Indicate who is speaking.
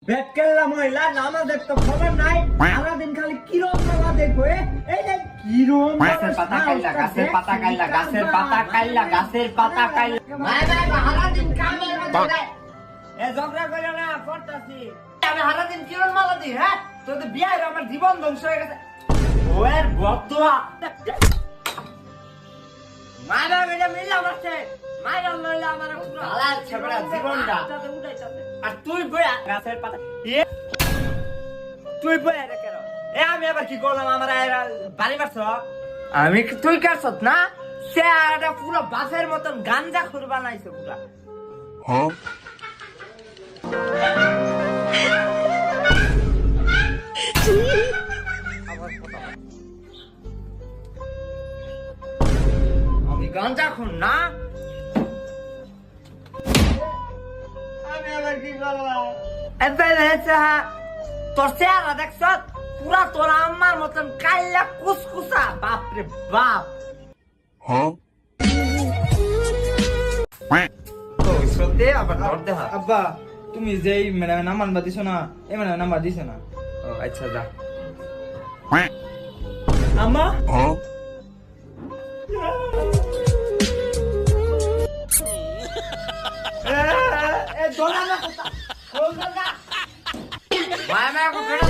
Speaker 1: বেটকেল্লা মহিলা নামাজের তো খবর নাই, সারাদিন খালি কিরম মালা দেখবো। এই যে কিরম
Speaker 2: গাছের পাতা কাইলা, গাছের পাতা কাইলা, গাছের পাতা কাইলা, গাছের পাতা কাইলা।
Speaker 1: সারাদিন কামের মধ্যে
Speaker 2: এ ঝগড়া করে না করতাছি। আমি সারাদিন কিরণ মালা দিই, হ্যাঁ? তোদের বিয়ে হয়ে আমার জীবন ধ্বংস হয়ে গেছে। ওর বদুয়া মারা মেরে মিলা মারছে, মারা লইলা আমার পুরো হালাল ছেবড়া জীবনটা। আর তুই বয়া গাছের পাতা তুই বয়া রে কেন? এ আমি আবার কি করলাম? আমার বাড়ি মারছ আমি, তুই কারছত না? সে একটা পুরো বাসের মতন গাঞ্জা খুর বানাইছে পুরা। আমি গাঞ্জা খুন না,
Speaker 1: আমি আবার কি করলাম?
Speaker 2: তোর চেহারা দেখছ পুরা তোর আমার মতন কাইলা কুসকুসা। বাপরে বাপ, আবার ধরতে হয়।
Speaker 3: আব্বা তুমি যেই মানে নাম্বার দিছো না, এই মানে নাম্বার দিছো না।
Speaker 2: ও আচ্ছা যা।
Speaker 3: আম্মা
Speaker 2: মায়া মায়া করে